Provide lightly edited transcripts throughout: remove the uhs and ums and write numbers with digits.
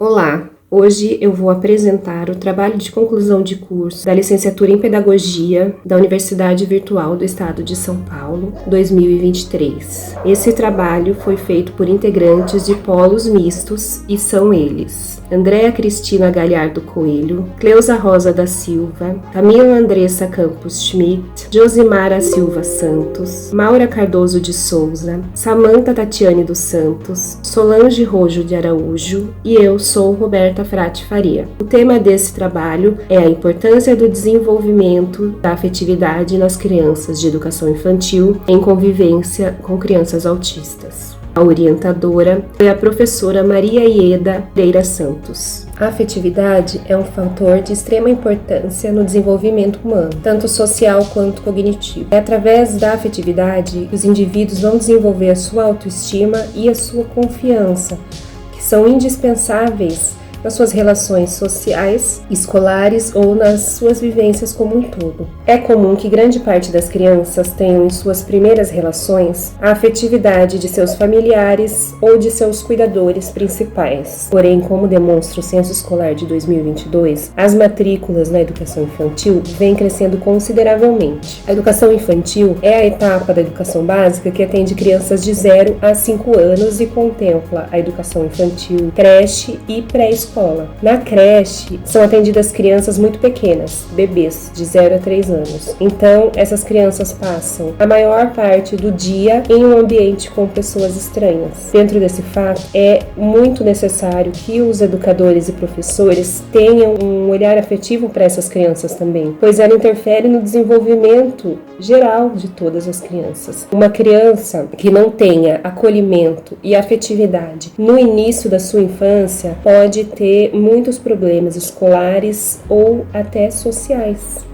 Olá! Hoje eu vou apresentar o trabalho de conclusão de curso da Licenciatura em Pedagogia da Universidade Virtual do Estado de São Paulo, 2023. Esse trabalho foi feito por integrantes de polos mistos e são eles: Andréa Cristina Galhardo Coelho, Cleusa Rosa da Silva, Camila Andressa Campos Schmidt, Josimara Silva Santos, Maura Cardoso de Souza, Samantha Tatiane dos Santos, Solange Rojo de Araújo e eu sou Roberta Frati Faria. O tema desse trabalho é a importância do desenvolvimento da afetividade nas crianças de educação infantil em convivência com crianças autistas. A orientadora foi a professora Maria Ieda Pereira Santos. A afetividade é um fator de extrema importância no desenvolvimento humano, tanto social quanto cognitivo. É através da afetividade que os indivíduos vão desenvolver a sua autoestima e a sua confiança, que são indispensáveis nas suas relações sociais, escolares ou nas suas vivências como um todo. É comum que grande parte das crianças tenham em suas primeiras relações a afetividade de seus familiares ou de seus cuidadores principais. Porém, como demonstra o Censo Escolar de 2022, as matrículas na educação infantil vêm crescendo consideravelmente. A educação infantil é a etapa da educação básica que atende crianças de 0 a 5 anos e contempla a educação infantil, creche e pré-escola. Na creche, são atendidas crianças muito pequenas, bebês de 0 a 3 anos. Então, essas crianças passam a maior parte do dia em um ambiente com pessoas estranhas. Dentro desse fato, é muito necessário que os educadores e professores tenham um olhar afetivo para essas crianças também, pois ela interfere no desenvolvimento geral de todas as crianças. Uma criança que não tenha acolhimento e afetividade no início da sua infância pode ter muitos problemas escolares ou até sociais.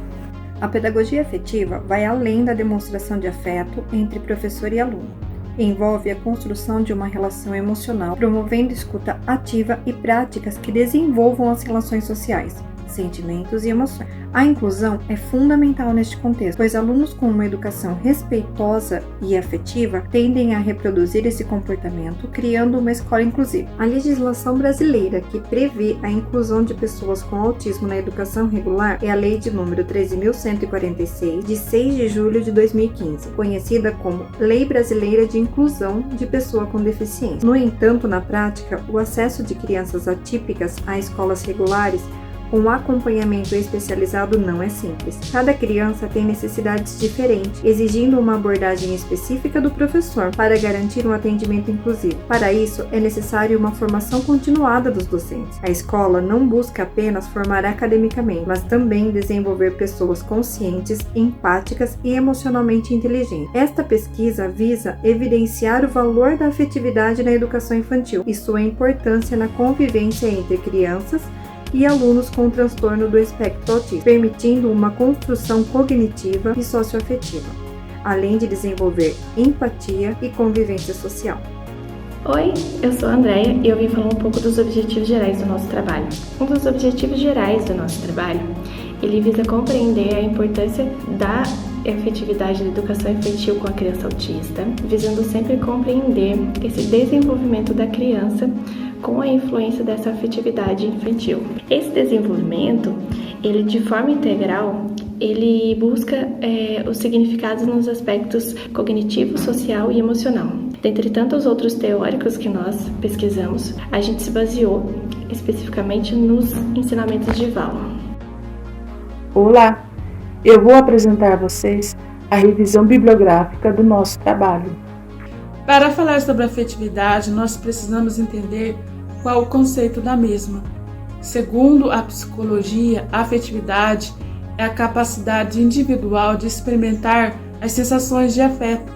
A pedagogia afetiva vai além da demonstração de afeto entre professor e aluno. Envolve a construção de uma relação emocional, promovendo escuta ativa e práticas que desenvolvam as relações sociais, sentimentos e emoções. A inclusão é fundamental neste contexto, pois alunos com uma educação respeitosa e afetiva tendem a reproduzir esse comportamento, criando uma escola inclusiva. A legislação brasileira que prevê a inclusão de pessoas com autismo na educação regular é a Lei de número 13.146, de 6 de julho de 2015, conhecida como Lei Brasileira de Inclusão de Pessoa com Deficiência. No entanto, na prática, o acesso de crianças atípicas a escolas regulares com acompanhamento especializado não é simples. Cada criança tem necessidades diferentes, exigindo uma abordagem específica do professor para garantir um atendimento inclusivo. Para isso, é necessário uma formação continuada dos docentes. A escola não busca apenas formar academicamente, mas também desenvolver pessoas conscientes, empáticas e emocionalmente inteligentes. Esta pesquisa visa evidenciar o valor da afetividade na educação infantil e sua importância na convivência entre crianças e alunos com transtorno do espectro autista, permitindo uma construção cognitiva e socioafetiva, além de desenvolver empatia e convivência social. Oi, eu sou a Andréa e eu vim falar um pouco dos objetivos gerais do nosso trabalho. Um dos objetivos gerais do nosso trabalho, ele visa compreender a importância da afetividade da educação infantil com a criança autista, visando sempre compreender esse desenvolvimento da criança com a influência dessa afetividade infantil. Esse desenvolvimento, ele de forma integral, ele busca os significados nos aspectos cognitivo, social e emocional. Dentre tantos outros teóricos que nós pesquisamos, a gente se baseou especificamente nos ensinamentos de Val. Olá, eu vou apresentar a vocês a revisão bibliográfica do nosso trabalho. Para falar sobre afetividade, nós precisamos entender qual o conceito da mesma. Segundo a psicologia, a afetividade é a capacidade individual de experimentar as sensações de afeto,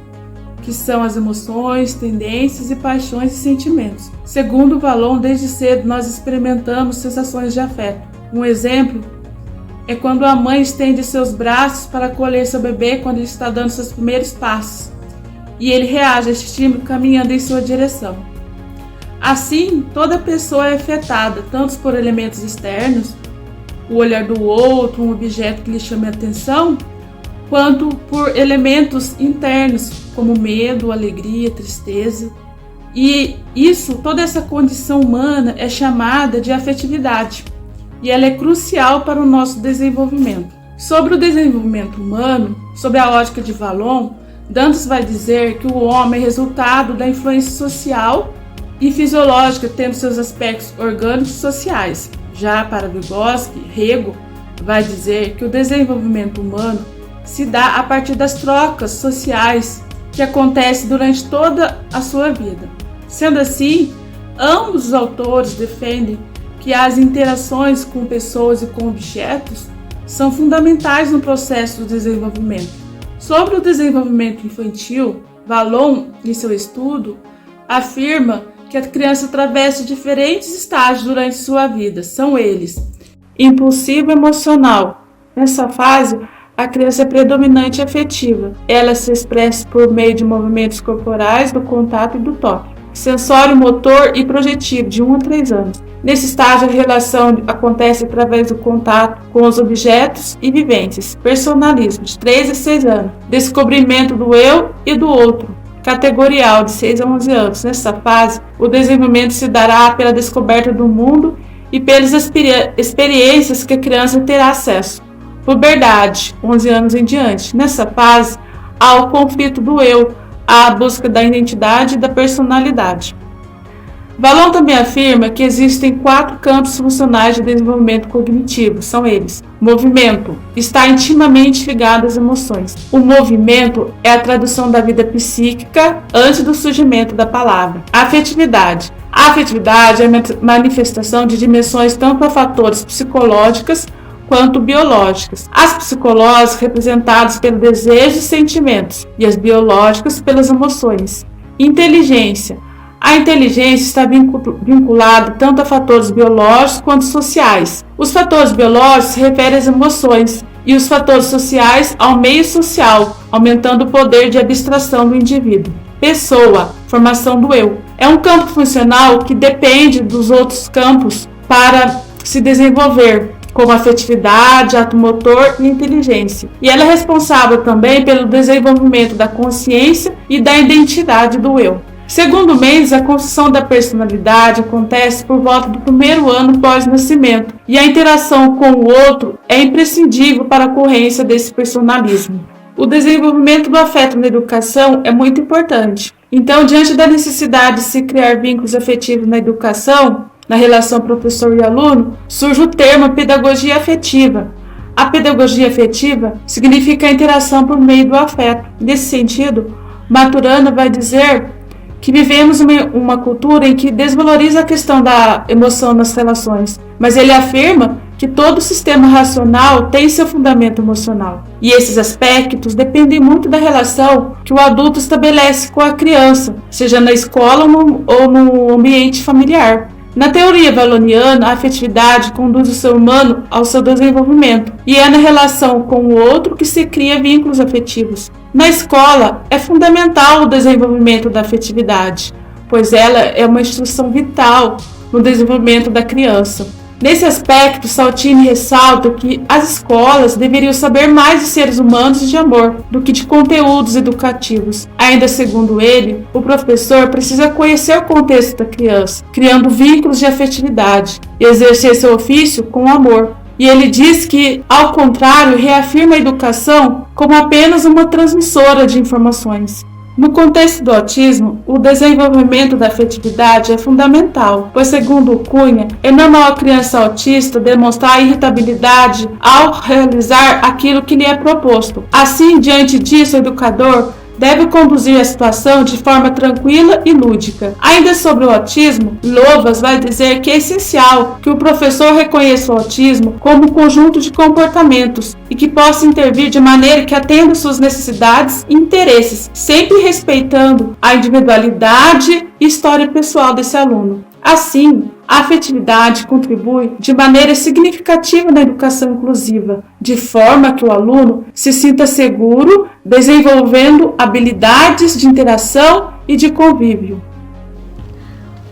que são as emoções, tendências e paixões e sentimentos. Segundo Vallon, desde cedo nós experimentamos sensações de afeto. Um exemplo é quando a mãe estende seus braços para acolher seu bebê quando ele está dando seus primeiros passos, e ele reage a este estímulo caminhando em sua direção. Assim, toda pessoa é afetada, tanto por elementos externos, o olhar do outro, um objeto que lhe chame a atenção, quanto por elementos internos, como medo, alegria, tristeza. E toda essa condição humana é chamada de afetividade. E ela é crucial para o nosso desenvolvimento. Sobre o desenvolvimento humano, sob a ótica de Vallon, Dantas vai dizer que o homem é resultado da influência social e fisiológica, tendo seus aspectos orgânicos e sociais. Já para Vygotsky, Hegel vai dizer que o desenvolvimento humano se dá a partir das trocas sociais que acontecem durante toda a sua vida. Sendo assim, ambos os autores defendem que as interações com pessoas e com objetos são fundamentais no processo do desenvolvimento. Sobre o desenvolvimento infantil, Vallon, em seu estudo, afirma que a criança atravessa diferentes estágios durante sua vida. São eles: impulsivo emocional. Nessa fase, a criança é predominante afetiva. Ela se expressa por meio de movimentos corporais, do contato e do toque. Sensório, motor e projetivo, de 1 a 3 anos. Nesse estágio, a relação acontece através do contato com os objetos e vivências. Personalismo, de 3 a 6 anos. Descobrimento do eu e do outro. Categorial, de 6 a 11 anos. Nessa fase, o desenvolvimento se dará pela descoberta do mundo e pelas experiências que a criança terá acesso. Puberdade, 11 anos em diante. Nessa fase, há o conflito do eu, há a busca da identidade e da personalidade. Vallon também afirma que existem 4 campos funcionais de desenvolvimento cognitivo. São eles: movimento, está intimamente ligado às emoções. O movimento é a tradução da vida psíquica antes do surgimento da palavra. Afetividade. A afetividade é a manifestação de dimensões tanto a fatores psicológicas quanto biológicas. As psicológicas representadas pelos desejos e sentimentos, e as biológicas pelas emoções. Inteligência. A inteligência está vinculada tanto a fatores biológicos quanto sociais. Os fatores biológicos se referem às emoções e os fatores sociais ao meio social, aumentando o poder de abstração do indivíduo. Pessoa, formação do eu. É um campo funcional que depende dos outros campos para se desenvolver, como afetividade, ato motor e inteligência. E ela é responsável também pelo desenvolvimento da consciência e da identidade do eu. Segundo Mendes, a construção da personalidade acontece por volta do 1º ano pós-nascimento, e a interação com o outro é imprescindível para a ocorrência desse personalismo. O desenvolvimento do afeto na educação é muito importante. Então, diante da necessidade de se criar vínculos afetivos na educação, na relação professor e aluno, surge o termo pedagogia afetiva. A pedagogia afetiva significa a interação por meio do afeto. Nesse sentido, Maturana vai dizer que vivemos uma cultura em que desvaloriza a questão da emoção nas relações, mas ele afirma que todo sistema racional tem seu fundamento emocional. E esses aspectos dependem muito da relação que o adulto estabelece com a criança, seja na escola ou no ambiente familiar. Na teoria valloniana, a afetividade conduz o ser humano ao seu desenvolvimento, e é na relação com o outro que se cria vínculos afetivos. Na escola, é fundamental o desenvolvimento da afetividade, pois ela é uma instrução vital no desenvolvimento da criança. Nesse aspecto, Saltini ressalta que as escolas deveriam saber mais de seres humanos e de amor do que de conteúdos educativos. Ainda segundo ele, o professor precisa conhecer o contexto da criança, criando vínculos de afetividade e exercer seu ofício com amor. E ele diz que, ao contrário, reafirma a educação como apenas uma transmissora de informações. No contexto do autismo, o desenvolvimento da afetividade é fundamental, pois, segundo Cunha, é normal a criança autista demonstrar irritabilidade ao realizar aquilo que lhe é proposto. Assim, diante disso, o educador deve conduzir a situação de forma tranquila e lúdica. Ainda sobre o autismo, Lovas vai dizer que é essencial que o professor reconheça o autismo como um conjunto de comportamentos e que possa intervir de maneira que atenda suas necessidades e interesses, sempre respeitando a individualidade e história pessoal desse aluno. Assim, a afetividade contribui de maneira significativa na educação inclusiva, de forma que o aluno se sinta seguro, desenvolvendo habilidades de interação e de convívio.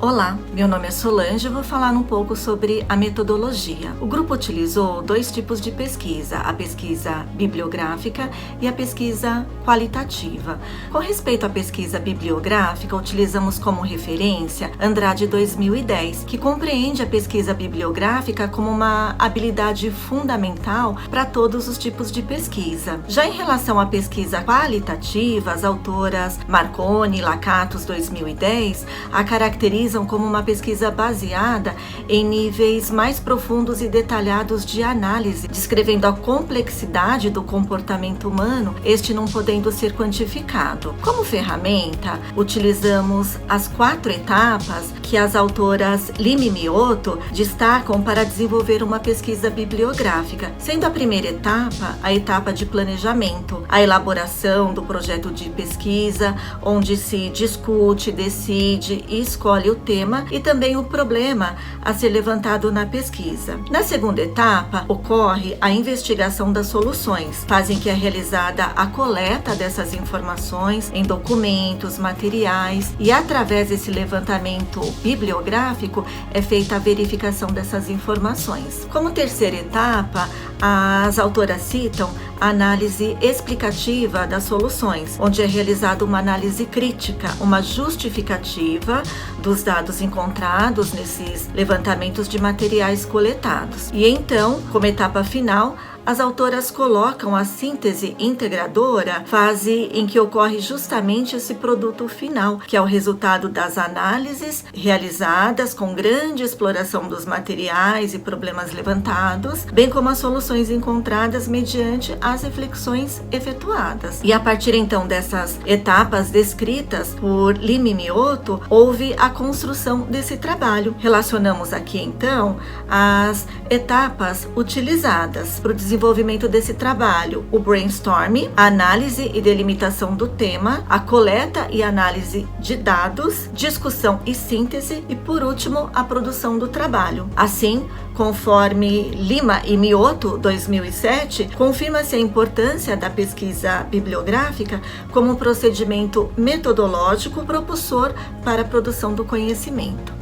Olá, Meu nome é Solange e vou falar um pouco sobre a metodologia. O grupo utilizou 2 tipos de pesquisa, a pesquisa bibliográfica e a pesquisa qualitativa. Com respeito à pesquisa bibliográfica, utilizamos como referência Andrade 2010, que compreende a pesquisa bibliográfica como uma habilidade fundamental para todos os tipos de pesquisa. Já em relação à pesquisa qualitativa, as autoras Marconi e Lakatos 2010 a caracterizam como uma pesquisa baseada em níveis mais profundos e detalhados de análise, descrevendo a complexidade do comportamento humano, este não podendo ser quantificado. Como ferramenta, utilizamos as 4 etapas que as autoras Lima e Mioto destacam para desenvolver uma pesquisa bibliográfica, sendo a primeira etapa a etapa de planejamento, a elaboração do projeto de pesquisa, onde se discute, decide e escolhe o tema e também o problema a ser levantado na pesquisa. Na segunda etapa, ocorre a investigação das soluções, fase em que é realizada a coleta dessas informações em documentos, materiais e através desse levantamento bibliográfico é feita a verificação dessas informações. Como terceira etapa, as autoras citam a análise explicativa das soluções, onde é realizada uma análise crítica, uma justificativa dos dados encontrados nesses levantamentos de materiais coletados. E então, como etapa final, as autoras colocam a síntese integradora, fase em que ocorre justamente esse produto final, que é o resultado das análises realizadas com grande exploração dos materiais e problemas levantados, bem como as soluções encontradas mediante as reflexões efetuadas. E a partir então dessas etapas descritas por Lima e Mioto, houve a construção desse trabalho. Relacionamos aqui então as etapas utilizadas para o desenvolvimento desse trabalho: o brainstorming, a análise e delimitação do tema, a coleta e análise de dados, discussão e síntese e, por último, a produção do trabalho. Assim, conforme Lima e Mioto 2007, confirma-se a importância da pesquisa bibliográfica como um procedimento metodológico propulsor para a produção do conhecimento.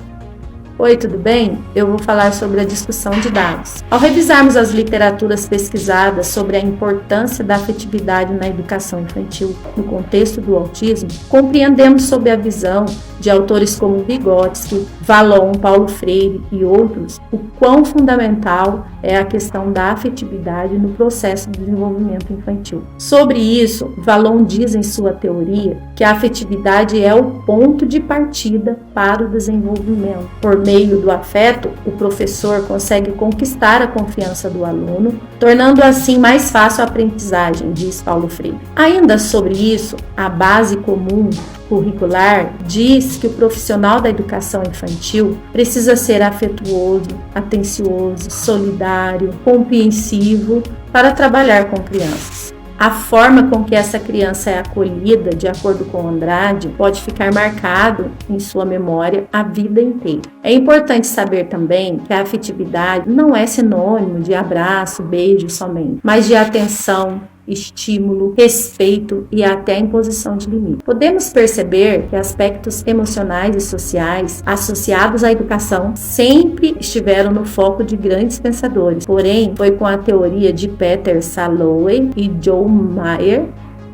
Oi, tudo bem? Eu vou falar sobre a discussão de dados. Ao revisarmos as literaturas pesquisadas sobre a importância da afetividade na educação infantil no contexto do autismo, compreendemos sob a visão de autores como Vygotsky, Vallon, Paulo Freire e outros, o quão fundamental é a questão da afetividade no processo de desenvolvimento infantil. Sobre isso, Vallon diz em sua teoria que a afetividade é o ponto de partida para o desenvolvimento. Por meio do afeto, o professor consegue conquistar a confiança do aluno, tornando assim mais fácil a aprendizagem, diz Paulo Freire. Ainda sobre isso, a base comum curricular diz que o profissional da educação infantil precisa ser afetuoso, atencioso, solidário, compreensivo para trabalhar com crianças. A forma com que essa criança é acolhida, de acordo com Andrade, pode ficar marcado em sua memória a vida inteira. É importante saber também que a afetividade não é sinônimo de abraço, beijo somente, mas de atenção, estímulo, respeito e até a imposição de limites. Podemos perceber que aspectos emocionais e sociais associados à educação sempre estiveram no foco de grandes pensadores. Porém, foi com a teoria de Peter Salovey e John Mayer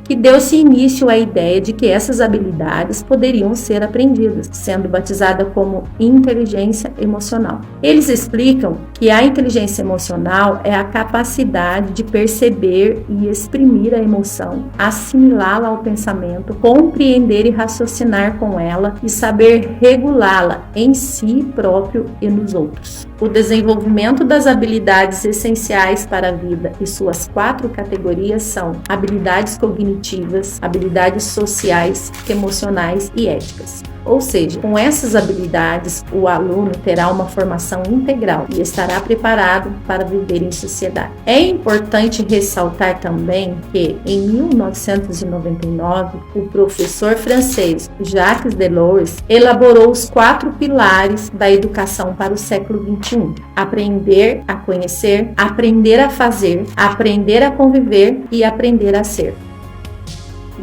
que deu-se início à ideia de que essas habilidades poderiam ser aprendidas, sendo batizada como inteligência emocional. Eles explicam que a inteligência emocional é a capacidade de perceber e exprimir a emoção, assimilá-la ao pensamento, compreender e raciocinar com ela e saber regulá-la em si próprio e nos outros. O desenvolvimento das habilidades essenciais para a vida e suas 4 categorias são habilidades cognitivas, habilidades sociais, emocionais e éticas. Ou seja, com essas habilidades, o aluno terá uma formação integral e estará preparado para viver em sociedade. É importante ressaltar também que, em 1999, o professor francês Jacques Delors elaborou os 4 pilares da educação para o século XXI: aprender a conhecer, aprender a fazer, aprender a conviver e aprender a ser.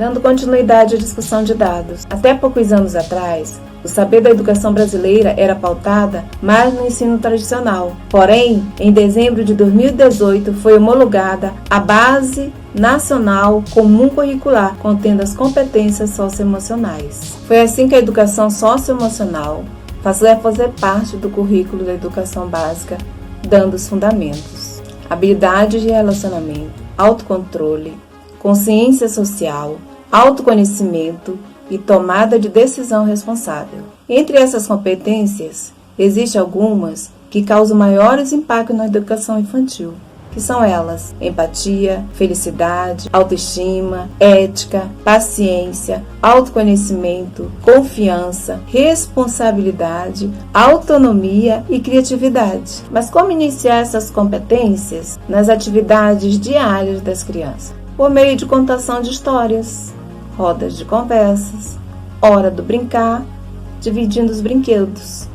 Dando continuidade à discussão de dados. Até poucos anos atrás, o saber da educação brasileira era pautada mais no ensino tradicional. Porém, em dezembro de 2018, foi homologada a Base Nacional Comum Curricular, contendo as competências socioemocionais. Foi assim que a educação socioemocional passou a fazer parte do currículo da educação básica, dando os fundamentos. Habilidades de relacionamento, autocontrole, consciência social, autoconhecimento e tomada de decisão responsável. Entre essas competências, existem algumas que causam maiores impactos na educação infantil, que são elas: empatia, felicidade, autoestima, ética, paciência, autoconhecimento, confiança, responsabilidade, autonomia e criatividade. Mas como iniciar essas competências nas atividades diárias das crianças? Por meio de contação de histórias, rodas de conversas, hora do brincar, dividindo os brinquedos.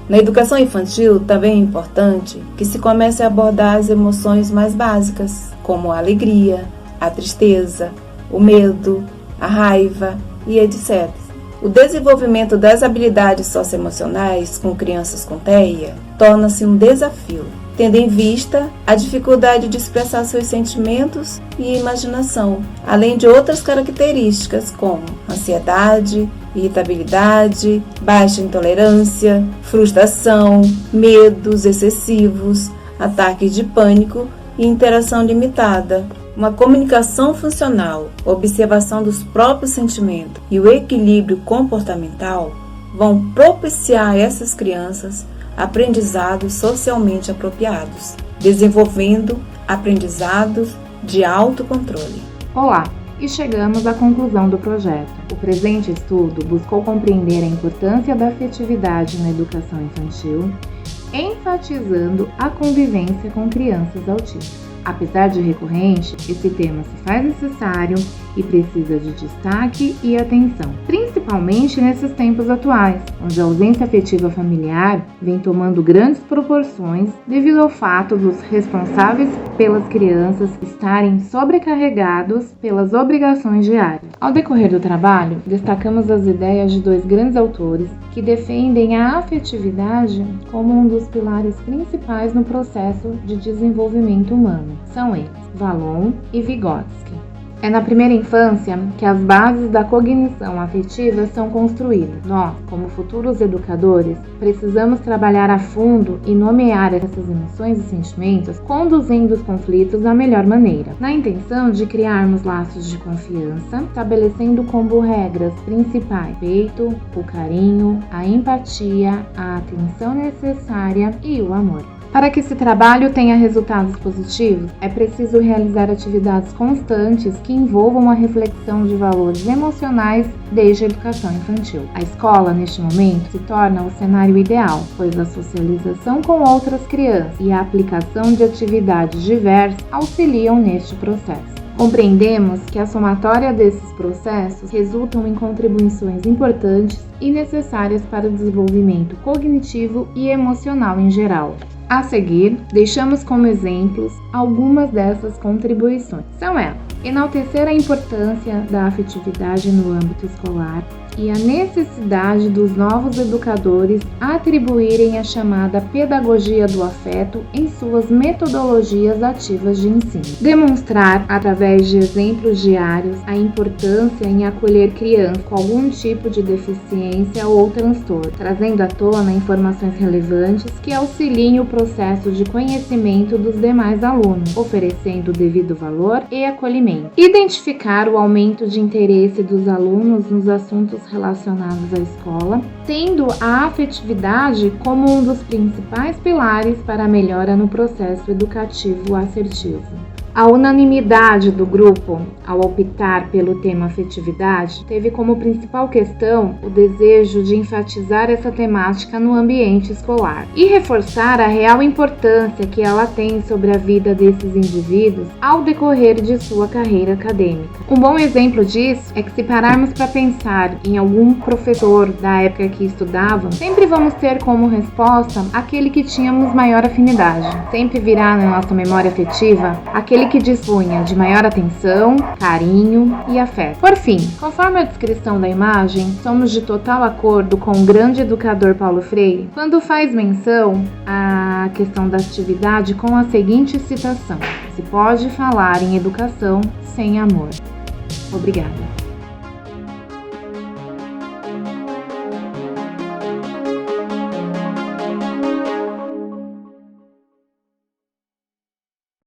Na educação infantil, também é importante que se comece a abordar as emoções mais básicas, como a alegria, a tristeza, o medo, a raiva e etc. O desenvolvimento das habilidades socioemocionais com crianças com TEA torna-se um desafio, tendo em vista a dificuldade de expressar seus sentimentos e imaginação, além de outras características como ansiedade, irritabilidade, baixa intolerância, frustração, medos excessivos, ataques de pânico e interação limitada. Uma comunicação funcional, observação dos próprios sentimentos e o equilíbrio comportamental vão propiciar a essas crianças aprendizados socialmente apropriados, desenvolvendo aprendizados de autocontrole. Olá! E chegamos à conclusão do projeto. O presente estudo buscou compreender a importância da afetividade na educação infantil, enfatizando a convivência com crianças autistas. Apesar de recorrente, esse tema se faz necessário e precisa de destaque e atenção, principalmente nesses tempos atuais, onde a ausência afetiva familiar vem tomando grandes proporções devido ao fato dos responsáveis pelas crianças estarem sobrecarregados pelas obrigações diárias. Ao decorrer do trabalho, destacamos as ideias de dois grandes autores que defendem a afetividade como um dos pilares principais no processo de desenvolvimento humano. São eles, Valon e Vygotsky. É na primeira infância que as bases da cognição afetiva são construídas. Nós, como futuros educadores, precisamos trabalhar a fundo e nomear essas emoções e sentimentos, conduzindo os conflitos da melhor maneira, na intenção de criarmos laços de confiança, estabelecendo como regras principais o respeito, o carinho, a empatia, a atenção necessária e o amor. Para que esse trabalho tenha resultados positivos, é preciso realizar atividades constantes que envolvam a reflexão de valores emocionais desde a educação infantil. A escola, neste momento, se torna o cenário ideal, pois a socialização com outras crianças e a aplicação de atividades diversas auxiliam neste processo. Compreendemos que a somatória desses processos resultam em contribuições importantes e necessárias para o desenvolvimento cognitivo e emocional em geral. A seguir, deixamos como exemplos algumas dessas contribuições. São elas: enaltecer a importância da afetividade no âmbito escolar e a necessidade dos novos educadores atribuírem a chamada pedagogia do afeto em suas metodologias ativas de ensino. Demonstrar, através de exemplos diários, a importância em acolher crianças com algum tipo de deficiência ou transtorno, trazendo à tona informações relevantes que auxiliem o processo de conhecimento dos demais alunos, oferecendo o devido valor e acolhimento. Identificar o aumento de interesse dos alunos nos assuntos relacionados à escola, tendo a afetividade como um dos principais pilares para a melhora no processo educativo assertivo. A unanimidade do grupo, ao optar pelo tema afetividade, teve como principal questão o desejo de enfatizar essa temática no ambiente escolar e reforçar a real importância que ela tem sobre a vida desses indivíduos ao decorrer de sua carreira acadêmica. Um bom exemplo disso é que, se pararmos para pensar em algum professor da época que estudávamos, sempre vamos ter como resposta aquele que tínhamos maior afinidade. Sempre virá na nossa memória afetiva aquele aquele que dispunha de maior atenção, carinho e afeto. Por fim, conforme a descrição da imagem, somos de total acordo com o grande educador Paulo Freire, quando faz menção à questão da atividade com a seguinte citação: se pode falar em educação sem amor. Obrigada.